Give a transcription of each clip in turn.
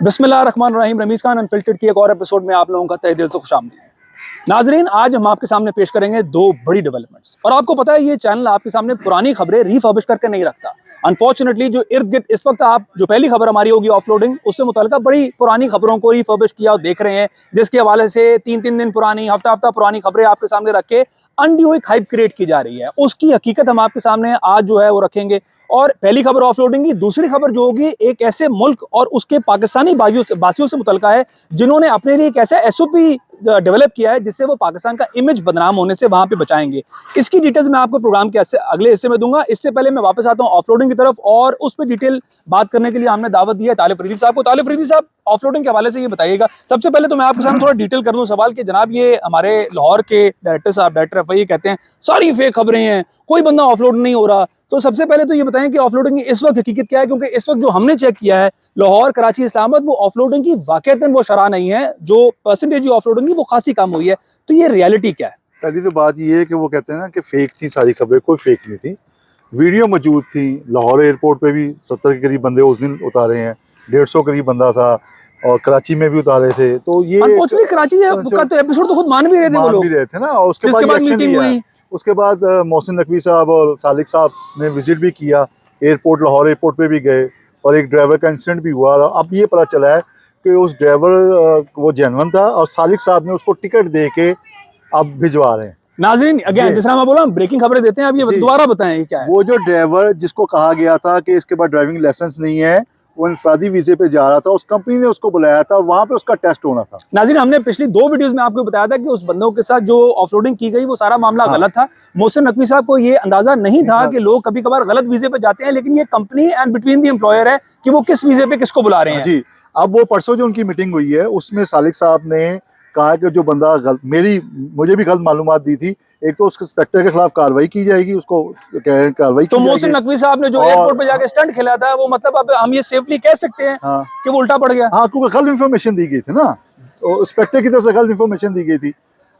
बिस्मिल्लाहिर्रहमानिर्रहीम। रमीज़ खान अनफिल्टर्ड की एक और एपिसोड में आप लोगों का तहे दिल से खुशामदीद। नाजरीन, आज हम आपके सामने पेश करेंगे दो बड़ी डेवलपमेंट्स। और आपको पता है ये चैनल आपके सामने पुरानी खबरें रिफर्बिश करके नहीं रखता। अनफॉर्चुनेटली जो इर्द गिर्द इस वक्त आप जो पहली खबर हमारी होगी ऑफलोडिंग, उससे मुताल्लिका बड़ी पुरानी खबरों को रिफर्बिश किया और देख रहे हैं, जिसके हवाले से तीन तीन दिन पुरानी, हफ्ता हफ्ता पुरानी खबरें आपके सामने रख के अनड्यू एक हाइप क्रिएट की जा रही है। उसकी हकीकत हम आपके सामने आज जो है वो रखेंगे। और पहली खबर ऑफलोडिंग की, दूसरी खबर जो होगी एक ऐसे मुल्क और उसके पाकिस्तानी बासियों से मुतल्लिका है जिन्होंने अपने लिए एक ऐसा एसओपी डेवलप किया है जिससे वो पाकिस्तान का इमेज बदनाम होने से वहां पे बचाएंगे। इसकी डिटेल्स मैं आपको प्रोग्राम के अगले हिस्से में दूंगा। इससे पहले मैं वापस आता हूं ऑफलोडिंग की तरफ, और उस पर डिटेल बात करने के लिए हमने दावत दी है तालिब फरीदी साहब को। तालिब फरीदी साहब, ऑफलोडिंग के हवाले से ये बताइएगा। सबसे पहले तो मैं आपके सामने थोड़ा डिटेल कर दूं सवाल कि जनाब ये हमारे लाहौर के डायरेक्टर साहब, डायरेक्टर एफआई कहते हैं सारी फेक खबरें हैं, कोई बंदा ऑफलोड नहीं हो रहा। तो सबसे पहले तो ये बताएं कि ऑफलोडिंग की इस वक्त हकीकत क्या है, क्योंकि इस वक्त जो हमने चेक किया है लाहौर, कराची, इस्लामाबाद, वो ऑफलोडिंग की वाकईतन वो शरह नहीं है। जो परसेंटेज ऑफलोडिंग की वो खासी कम हुई है। तो ये रियलिटी क्या है? पहली तो बात ये है कि वो कहते हैं ना कि फेक थी सारी खबरें। कोई फेक नहीं थी, वीडियो मौजूद थी। लाहौर एयरपोर्ट पे भी 70 के करीब बंदे उस दिन उतारे हैं, 150 करीब बंदा था, और कराची में भी उतारे थे। तो ये कराची का तो एपिसोड तो खुद मान भी रहे थे, वो लोग भी रहे थे ना। और उसके बाद मीटिंग हुई। उसके बाद मोहसिन नकवी साहब और सालिक साहब ने विजिट भी किया एयरपोर्ट, लाहौर एयरपोर्ट पे भी गए, और एक ड्राइवर का इंसिडेंट भी हुआ। अब ये पता चला है कि उस ड्राइवर वो जेन्युइन था और सालिक साहब ने उसको टिकट दे के अब भिजवा रहे हैं। नाज़रीन, अगेन जिस तरह मैं बोला, ब्रेकिंग खबरें देते हैं। अब ये दोबारा बताएं क्या है? वो जो ड्राइवर जिसको कहा गया था कि इसके बाद ड्राइविंग लाइसेंस नहीं है, वो इंफरादी वीजे पे जा रहा था, उस कंपनी ने उसको बुलाया था, वहां पे उसका टेस्ट होना था। नाज़रीन, हमने पिछली दो वीडियोस में आपको बताया था कि उस बंदों के साथ जो ऑफलोडिंग की गई वो सारा मामला गलत था। मोहसिन नकवी साहब को ये अंदाजा नहीं था कि लोग कभी कभार गलत वीजे पे जाते हैं, लेकिन ये company and between the employer है कि वो किस वीजे पे किसको बुला रहे हैं। जी, अब वो परसों जो उनकी मीटिंग हुई है उसमें सालिक साहब ने कहा कि जो बंदा मुझे भी गलत मालूमात दी थी, एक तो उस इंस्पेक्टर के खिलाफ कार्रवाई की जाएगी, उसको कार्रवाई तो मोहसिन नकवी साहब ने जो एयरपोर्ट पे जाके स्टंट खेला था, वो मतलब अब हम ये सेफली कह सकते हैं कि वो उल्टा पड़ गया। हाँ, क्योंकि गलत इन्फॉर्मेशन दी गई थी ना, तो इंस्पेक्टर की तरफ से गलत इन्फॉर्मेशन दी गई थी।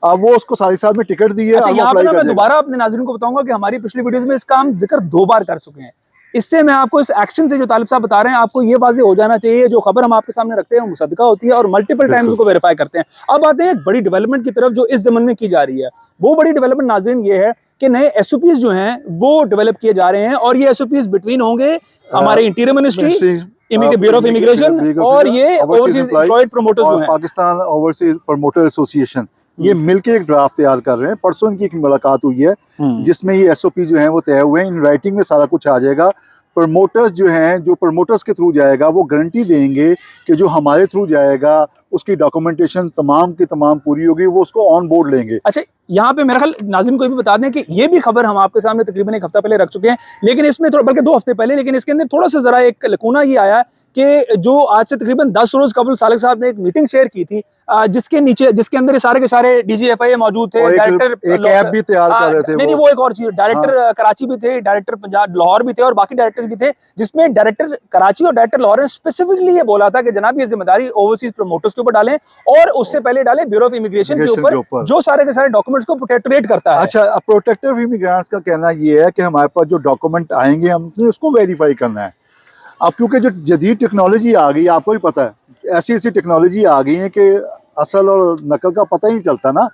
अब वो उसको सारी साथ में टिकट दी है। अच्छा, यहाँ पे ना मैं दोबारा अपने नाज़रीन को बताऊंगा कि हमारी पिछली वीडियोस में इसका हम जिक्र 2 बार कर चुके हैं। इससे मैं आपको इस एक्शन से जो तालिब साहब बता रहे हैं, आपको ये वाज़ेह हो जाना चाहिए जो खबर हम आपके सामने रखते हैं मुसद्दका होती है और मल्टीपल टाइम्स उसको वेरीफाई करते हैं। अब आते हैं एक बड़ी डेवलपमेंट की तरफ जो इस ज़माने में की जा रही है। वो बड़ी डेवलपमेंट नाज़रीन ये है कि नए एसओपीज जो हैं वो डेवलप किए जा रहे हैं, और ये एसओपीज बिटवीन होंगे हमारे interior ministry, bureau of immigration और ये ओवरसीज एम्प्लॉयड प्रमोटर्स जो हैं, पाकिस्तान ओवरसीज प्रमोटर एसोसिएशन, ये मिलके एक ड्राफ्ट तैयार कर रहे हैं। परसों इनकी एक मुलाकात हुई है जिसमें ये एसओपी जो है वो तय हुए हैं। इन राइटिंग में सारा कुछ आ जाएगा। प्रमोटर्स जो हैं, जो प्रमोटर्स के थ्रू जाएगा, वो गारंटी देंगे कि जो हमारे थ्रू जाएगा उसकी डॉक्यूमेंटेशन तमाम की तमाम पूरी होगी, वो उसको ऑन बोर्ड लेंगे। अच्छा, यहाँ पे मेरा ख्याल नाज़रीन को भी बता दें कि ये भी खबर हम आपके सामने तकरीबन 1 हफ्ता पहले रख चुके हैं, लेकिन इसमें थोड़ा, बल्कि 2 हफ्ते पहले, लेकिन इसके अंदर थोड़ा सा जरा एक लकूना ये आया कि जो आज से तकरीबन 10 रोज कबल सालिक साहब ने एक मीटिंग शेयर की थी, जिसके अंदर सारे के सारे डीजीएफआई मौजूद थे, डायरेक्टर एक ऐप भी तैयार कर रहे थे। नहीं, वो एक और चीज, डायरेक्टर कराची भी थे, डायरेक्टर पंजाब लाहौर भी थे, और बाकी डायरेक्टर्स भी थे, जिसमें डायरेक्टर कराची और डायरेक्टर लाहौर ने स्पेसिफिकली ये बोला था कि जनाब ये जिम्मेदारी ओवरसीज प्रमोटर्स के ऊपर डालें, और उससे पहले डालें ब्यूरो ऑफ इमिग्रेशन के ऊपर, जो सारे के सारे डॉक्यूमेंट्स को प्रोटेक्टरेट करता है। अच्छा, प्रोटेक्टर ऑफ इमिग्रेंट्स का कहना ये है कि हमारे पास जो डॉक्यूमेंट आएंगे हमने उसको वेरीफाई करना है। अब क्योंकि जो जदीद टेक्नोलॉजी आ गई, आपको भी पता है, ऐसी ऐसी टेक्नोलॉजी आ गई है कि असल और नकल का पता ही नहीं चलता ना।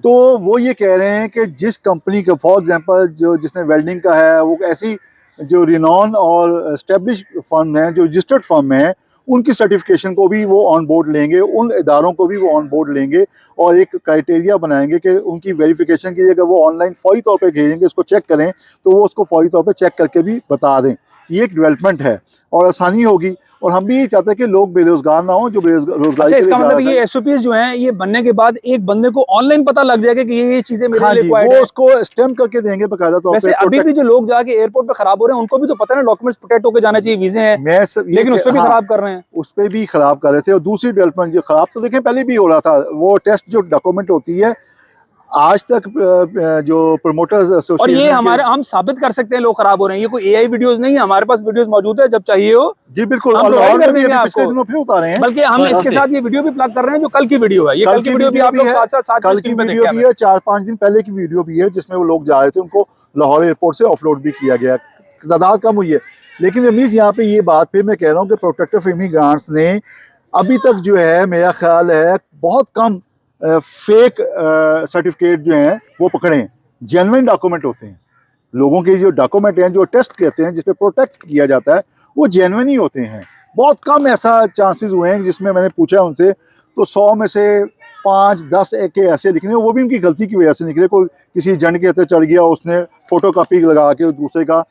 तो वो ये कह रहे हैं कि जिस कंपनी का, फॉर एग्जांपल जो जिसने वेल्डिंग का है, वो ऐसी जो रिनॉन और एस्टेब्लिश फर्म है, जो रजिस्टर्ड फर्म है, उनकी सर्टिफिकेशन को भी वो ऑन बोर्ड लेंगे, उन इदारों को भी वो ऑन बोर्ड लेंगे, और एक क्राइटेरिया बनाएंगे कि उनकी वेरिफिकेशन के लिए अगर वो ऑनलाइन फौरी तौर पे भेजेंगे, उसको चेक करें, तो वो उसको फौरी तौर पे चेक करके भी बता दें। ये एक डेवलपमेंट है और आसानी होगी, और हम भी ये चाहते हैं कि लोग बेरोजगार ना हो, जो रोजगार। अच्छा, इसका मतलब ये एसओपीज जो हैं ये बनने के बाद एक बंदे को ऑनलाइन पता लग जाएगा कि ये चीजें मेरे लिए रिक्वायर्ड है, वो उसको स्टैम्प करके देंगे बकायदा तौर पे। वैसे अभी भी जो लोग जाके एयरपोर्ट पे खराब हो रहे हैं उनको भी तो पता है ना, डॉक्यूमेंट्स प्रोटेक्ट होकर जाना चाहिए, वीजे हैं, लेकिन उस पर भी खराब कर रहे हैं। उस पर भी खराब कर रहे थे। और दूसरी डेवलपमेंट जो खराब तो देखें पहले भी हो रहा था, वो टेस्ट जो डॉक्यूमेंट होती है, आज तक जो प्रमोटर्स एसोसिएशन, और ये हम साबित कर सकते हैं लोग खराब हो रहे हैं, ये कोई एआई वीडियोस नहीं है, हमारे पास वीडियोस मौजूद है, जब चाहिए हो। जी बिल्कुल, हम प्रोवाइड कर देंगे आपको। पिछले दिनों फिर उतारे हैं, बल्कि हम इसके साथ ये वीडियो भी प्लग कर रहे हैं जो कल की वीडियो है। ये कल की वीडियो भी आप लोग साथ कल की वीडियो भी है, 4-5 दिन पहले की वीडियो भी है, जिसमें वो लोग जा रहे थे, उनको लाहौर एयरपोर्ट से ऑफलोड भी किया गया। तादाद कम हुई है, लेकिन रमीज यहाँ पे ये बात फिर मैं कह रहा हूँ कि प्रोटेक्टर ऑफ इमिग्रेंट्स ने अभी तक जो है मेरा ख्याल है बहुत कम फेक सर्टिफिकेट जो हैं वो पकड़े हैं। जेन्युइन डॉक्यूमेंट होते हैं, लोगों के जो डॉक्यूमेंट हैं जो टेस्ट कहते हैं जिस पे प्रोटेक्ट किया जाता है वो जेन्युइन ही होते हैं। बहुत कम ऐसा चांसेस हुए हैं जिसमें मैंने पूछा उनसे तो 100 में से 5-10 एक ऐसे निकले, वो भी उनकी गलती की वजह से निकले। कोई किसी जन के हथे चढ़ गया, उसने फोटो कॉपी लगा के दूसरे का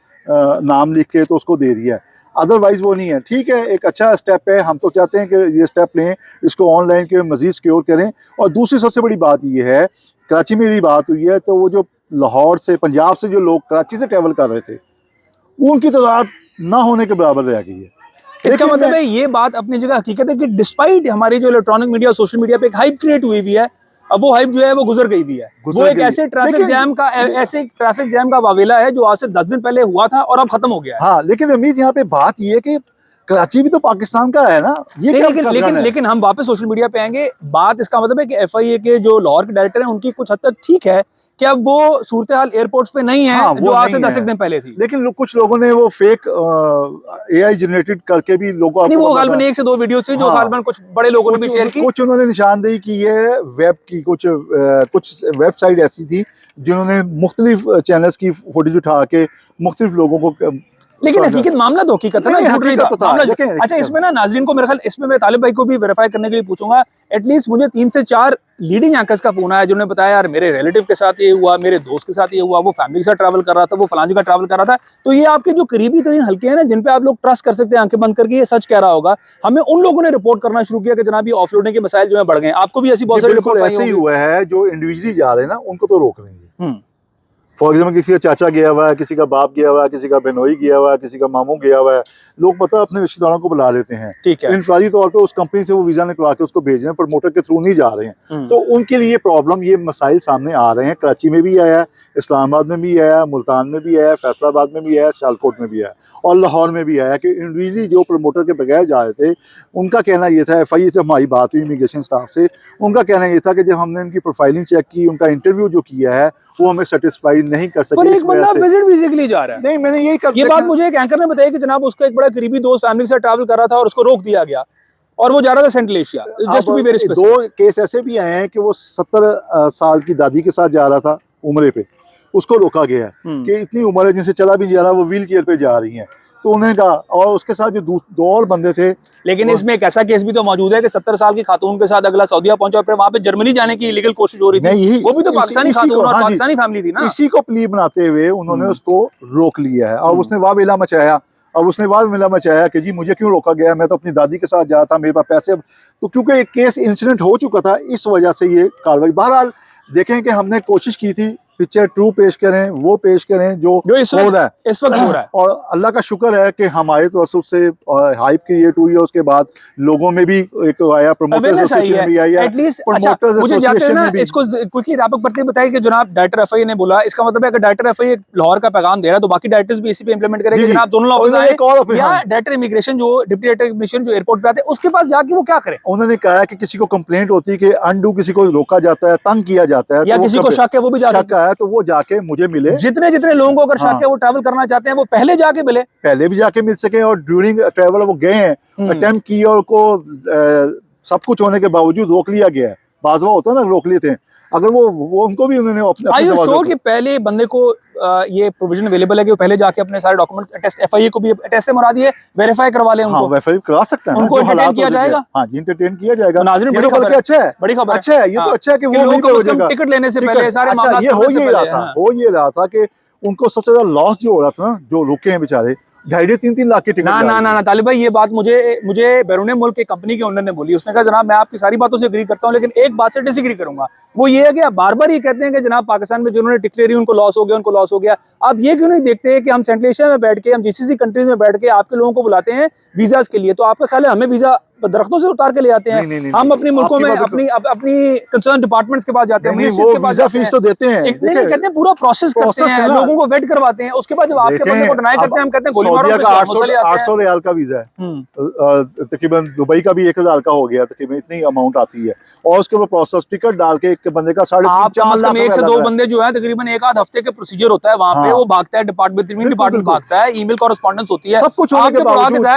नाम लिख के तो उसको दे दिया, अदरवाइज वो नहीं है। ठीक है, एक अच्छा स्टेप है, हम तो चाहते हैं कि ये स्टेप लें, इसको ऑनलाइन के मजीद सिक्योर करें। और दूसरी सबसे बड़ी बात ये है, कराची में भी बात हुई है तो वो जो लाहौर से पंजाब से जो लोग कराची से ट्रैवल कर रहे थे उनकी तादाद ना होने के बराबर रह गई है। इसका मतलब है ये बात अपनी जगह हकीकत है कि डिस्पाइट हमारी जो इलेक्ट्रॉनिक मीडिया सोशल मीडिया पे एक हाइप क्रिएट हुई भी है, अब वो हाइप जो है वो गुजर गई भी है। वो एक ऐसे ट्रैफिक जैम का वावेला है जो आज से 10 दिन पहले हुआ था और अब खत्म हो गया है। हाँ, लेकिन अमीर यहाँ पे बात ये है कि कराची भी तो पाकिस्तान का है ना, ये लेकिन हम वापस सोशल मीडिया पे आएंगे। बात इसका मतलब है कि FIA के जो लाहौर के डायरेक्टर हैं उनकी कुछ हद तक ठीक है कि अब वो सूरत हाल एयरपोर्ट्स पे नहीं है। हाँ, जो आज से 10 दिन पहले थी। लेकिन कुछ लोगों ने वो फेक AI जनरेटेड करके भी लोगों नहीं, वो गालबन 1 से 2 वीडियोस थी जो गालबन कुछ बड़े लोगों ने भी शेयर की। कुछ उन्होंने निशानदेही की है वेब की, कुछ वेबसाइट ऐसी थी जिन्होंने मुख्तलिफ चैनल्स की फुटेज उठा के मुख्तलिफ लोगों को, लेकिन हकीकत मामला तो हकीकत है ना, झूठ नहीं था मामला। अच्छा, इसमें ना नाजरीन को मेरे ख्याल इसमें मैं तालिब भाई को भी वेरीफाई करने के लिए पूछूंगा। एटलीस्ट मुझे 3 से 4 लीडिंग एंकर्स का फोन आया जिन्होंने बताया यार मेरे रिलेटिव के साथ ये हुआ, मेरे दोस्त के साथ ये हुआ, वो फैमिली के साथ ट्रैवल कर रहा था, वो फलां जगह ट्रैवल कर रहा था। तो ये आपके जो करीबी तरीन हल्के हैं ना जिन पे आप लोग ट्रस्ट कर सकते हैं आंखें बंद करके, ये सच कह रहा होगा। हमें उन लोगों ने रिपोर्ट करना शुरू किया कि जनाब ये ऑफलोडिंग के मसाइल जो है बढ़ गए। आपको भी ऐसी बहुत सारी रिपोर्ट ऐसे ही हुआ है। जो इंडिविजुअली जा रहे हैं ना उनको तो रोक लेंगे। फॉर एग्जाम्पल किसी का चाचा गया हुआ है, किसी का बाप गया हुआ है, किसी का बहनोई गया हुआ है, किसी का मामू गया हुआ है, लोग पता अपने रिश्तेदारों को बुला लेते हैं। ठीक है, इंफरादी तौर पे उस कंपनी से वो वीजा निकलवा के उसको भेज रहे हैं, प्रमोटर के थ्रू नहीं जा रहे हैं। तो उनके लिए प्रॉब्लम, ये मसाइल सामने आ रहे हैं। कराची में भी आया है, इस्लामाबाद में भी आया है, मुल्तान में भी आया है, फैसलाबाद में भी आया है, सियालकोट में भी आया है और लाहौर में भी आया है कि इंडिविजुअली जो प्रमोटर के बगैर जा रहे थे उनका कहना ये था, FIA से हमारी बात हुई इमिग्रेशन स्टाफ से, उनका कहना ये था कि जब हमने उनकी प्रोफाइलिंग चेक की, उनका इंटरव्यू जो किया है वो हमें सेटिस्फाई नहीं कर सके। बंदा विजिट वीजे के लिए जा रहा है। नहीं, मैंने ये बात मुझे एक एंकर ने बताया कि जनाब उसका एक बड़ा करीबी दोस्त फैमिली के साथ ट्रैवल कर रहा था और उसको रोक दिया गया और वो जा रहा था central Asia. Just to be very specific, 2 case ऐसे भी आए हैं कि वो 70 साल की दादी के साथ जा रहा था उम्रे पे, उसको रोका गया है कि इतनी उम्र है जिनसे चला भी नहीं जा रहा, वो व्हील चेयर पे जा रही हैं। तो उन्होंने कहा, और उसके साथ जो 2 और बंदे थे। लेकिन इसमें एक ऐसा केस भी तो मौजूद है कि 70 साल की खातून के साथ अगला सऊदीया पहुंचा और फिर वहां पे जर्मनी जाने की इलीगल कोशिश हो रही थी। वो भी तो पाकिस्तानी खातून और पाकिस्तानी फैमिली थी ना। इसी को प्ली बनाते हुए उन्होंने उसको रोक लिया है और उसने वावेला मचाया। अब उसने वावेला मचाया कि जी मुझे क्यों रोका गया, मैं तो अपनी दादी के साथ जा था, मेरे पास पैसे। तो क्योंकि एक केस इंसिडेंट हो चुका था, इस वजह से ये कार्रवाई। बहरहाल देखें कि हमने कोशिश की थी पिक्चर ट्रू पेश करें, वो पेश करें जो इस वक्त हो रहा है। और अल्लाह का शुक्र है कि हमारे तवस्सुत से हाइप क्रिएट हुई है। उसके बाद लोगों में भी एक आया, प्रमोटर्स एसोसिएशन भी आया। मुझे जाते हैं ना इसको क्विकली रैप अप करते बताइए कि जनाब डायरेक्टर FIA ने बोला, इसका मतलब है कि डायरेक्टर FIA लाहौर का पैगाम दे रहा है तो बाकी डायरेक्टर्स भी इसी पे इंप्लीमेंट करेंगे। जनाब दोनों ऑफिस आए या डायरेक्टर इमिग्रेशन जो डिप्टी डायरेक्टर इमिग्रेशन जो एयरपोर्ट पे आते हैं उसके पास जाके वो क्या करें। उन्होंने कहा कि किसी को कंप्लेंट होती है कि अनडू किसी को रोका जाता है, तंग किया जाता है, या किसी को शक है वो भी जा सकता है, तो वो जाके मुझे मिले। जितने लोगों को अगर शक है वो ट्रैवल करना चाहते हैं वो पहले जाके मिले, पहले भी जाके मिल सके। और ड्यूरिंग ट्रैवल वो गए हैं, अटेम्प्ट किया और को सब कुछ होने के बावजूद रोक लिया गया है। बाजवा होता है ना, रोक लिए थे। अगर वो उनको भी उन्होंने अपने श्योर कि पहले बंदे को ये प्रोविजन अवेलेबल है कि वो पहले जाके अपने सारे डॉक्यूमेंट्स टेस्ट FIA को भी टेस्ट से मुराद ये वेरीफाई करवा ले। उनको वेरीफाई करा सकते हैं, उनको एंटरटेन किया जाएगा। हाँ जी, एंटरटेन किया जाएगा। नाज़रीन ये तो बल्कि अच्छा है, बड़ी खबर अच्छा है। ये तो अच्छा है कि वो लोगों टिकट लेने से पहले सारे मामला हो ये रहा था कि उनको सबसे ज्यादा लॉस जो हो रहा था ना, जो रुके हैं बेचारे 2.5-3 लाख के टिकट। ना तालिब भाई, ये बात मुझे बैरून मुल्क की कंपनी के ओनर ने बोली। उसने कहा जनाब मैं आपकी सारी बातों से एग्री करता हूं लेकिन एक बात से डिसएग्री करूंगा। वो ये है कि आप बार बार ये कहते हैं कि जनाब पाकिस्तान में जिन्होंने टिकट ली उनको लॉस हो गया। आप ये क्यों नहीं देखते कि हम सेंट्रल एशिया में बैठ के, हम GCC कंट्रीज में बैठ के आपके लोगों को बुलाते हैं वीजाज के लिए, तो आपका ख्याल है हमें वीजा दरख्तों से उतार के ले आते हैं? हम अपने मुल्कों में अपनी कंसर्न डिपार्टमेंट्स के पास जाते हैं, वो वीजा फीस तो देते हैं, कहते हैं पूरा प्रोसेस करते हैं, लोगों को वेट करवाते हैं। उसके बाद जब आपके बंदे को डिनाई करते हैं हम कहते हैं गोली मारो। 800 रियाल का वीजा है, तकरीबन दुबई का भी 1000 का हो गया, तकरीबन इतनी अमाउंट आती है। और उसके बाद प्रोसेस टिकट डाल के एक बंदे का 3.5-4 लाख 1 से 2 बंदे जो है तकरीबन 1-आध हफ्ते के प्रोसीजर होता है वहां पे, वो भागता है डिपार्टमेंट भागता है, ईमेल कॉरेस्पॉन्डेंस होती है, सब कुछ जाया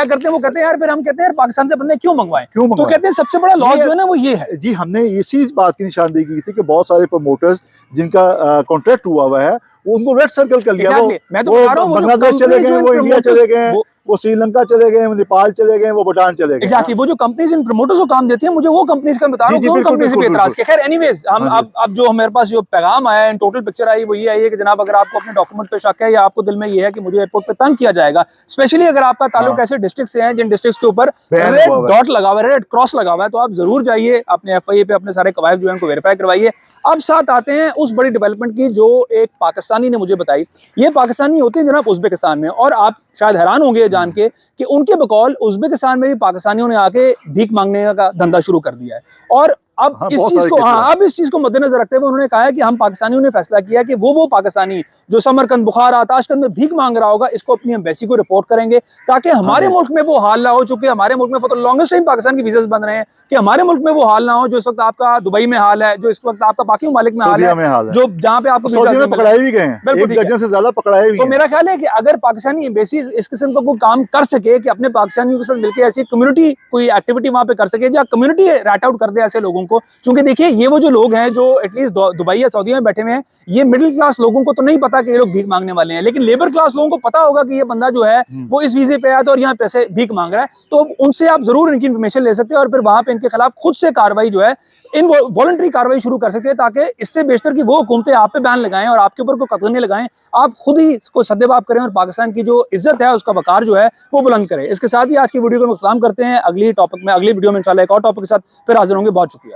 करते हैं। वो कहते हैं यार फिर हम कहते हैं पाकिस्तान से बंदे क्यों मंगवाएं। क्यों तो मंगवाएं? कहते हैं सबसे बड़ा लॉस जो है ना वो ये है। जी, हमने इसी बात की निशानदेही की थी कि बहुत सारे प्रमोटर्स जिनका कॉन्ट्रैक्ट हुआ हुआ है वो उनको रेड सर्कल कर लिया। Exactly. मैं तो वो बता रहा हूँ, वो जो बांग्लादेश चले companies गए, जो इन वो इंडिया promoters- चले गए, वो श्रीलंका चले गए, वो नेपाल चले गए, वो भूटान चले गए। एग्जैक्टली वो जो कंपनीज इन प्रमोटर्स को काम देती है, मुझे वो कंपनीज का बता रहा हूँ जी, कि उन बिल्कुल, कंपनी से भी बिल्कुल, एतराज किया। खैर एनीवेज हम हाँ जी। अब जो हमारे पास जो पैगाम आया है, टोटल पिक्चर आई वो ये आई है कि जनाब अगर आपको अपने डॉक्यूमेंट पे शक है या आपको दिल में ये है कि मुझे एयरपोर्ट पे तंग किया जाएगा, स्पेशली अगर आपका ताल्लुक हाँ। ऐसे डिस्ट्रिक्ट से है जिन डिस्ट्रिक्ट के ऊपर बैन रेड हुआ हुआ है। डॉट लगा हुआ है, रेड क्रॉस लगा हुआ है, तो आप जरूर जाइए अपने FIA पे अपने सारे कवायद जो है उनको वेरीफाई करवाइए। अब साथ आते हैं उस बड़ी डेवलपमेंट की जो एक पाकिस्तानी ने मुझे बताई। ये पाकिस्तानी होते हैं जनाब उज्बेकिस्तान में, और आप शायद हैरान होंगे ये जान के कि उनके बकौल उज्बेकिस्तान में भी पाकिस्तानियों ने आके भीख मांगने का धंधा शुरू कर दिया है। और अब हाँ, इस बहुत चीज सारे को केसेस हैं। अब इस चीज को मद्देनजर रखते हुए उन्होंने कहा है कि हम पाकिस्तानियों ने फैसला किया कि वो पाकिस्तानी जो समरकंद, बुखारा, ताशकंद में भीख मांग रहा होगा, इसको अपनी एम्बेसी को रिपोर्ट करेंगे ताकि हमारे जी। मुल्क में वो हाल ना हो। चूंकि हमारे मुल्क में for the longest time Pakistan की वीजास बन रहे हैं, कि हमारे मुल्क में वो हाल ना हो जो इस वक्त आपका दुबई में हाल है, जो इस वक्त आपका बाकी ममालिक में हाल सऊदीया है, में हाल है। जो जहाँ पे आपको वीजा सऊदी में नहीं मिल रहा। पकड़ाए भी गए हैं, बिल्कुल एक ठीक है। दर्जन से ज्यादा पकड़ाए भी तो हैं। मेरा ख्याल है कि अगर पाकिस्तानी एम्बेसीज इस किस्म का कोई काम कर सके कि अपने पाकिस्तानियों के साथ मिलकर ऐसी कम्युनिटी कोई एक्टिविटी वहां पे कर सके, या कम्युनिटी रैट आउट कर दे ऐसे लोगों को। क्योंकि देखिए ये वो जो लोग हैं जो एटलीस्ट दुबई या सऊदी में बैठे हुए हैं, ये मिडिल क्लास लोगों को तो नहीं पता कि ये लोग भीख मांगने वाले हैं, लेकिन लेबर क्लास लोगों को पता होगा कि ये बंदा जो है वो इस वीजे पे आया था और यहाँ पैसे भीख मांग रहा है। तो उनसे आप जरूर इनकी इन्फॉर्मेशन ले सकते हैं और फिर वहां पे इनके खिलाफ खुद से कार्रवाई जो है, इन वॉलंटरी कार्रवाई शुरू कर सकते हैं, ताकि इससे बेशतर कि वो हुकूमतें आप पे बैन लगाएं और आपके ऊपर कोई कतगने लगाएं, आप खुद ही इसको सद्देबाब करें और पाकिस्तान की जो इज्जत है उसका वकार जो है वो बुलंद करें। इसके साथ ही आज की वीडियो को हम इख्तिताम करते हैं। अगली वीडियो में इंशाल्लाह एक और टॉपिक के साथ फिर हाजिर होंगे। बहुत शुक्रिया।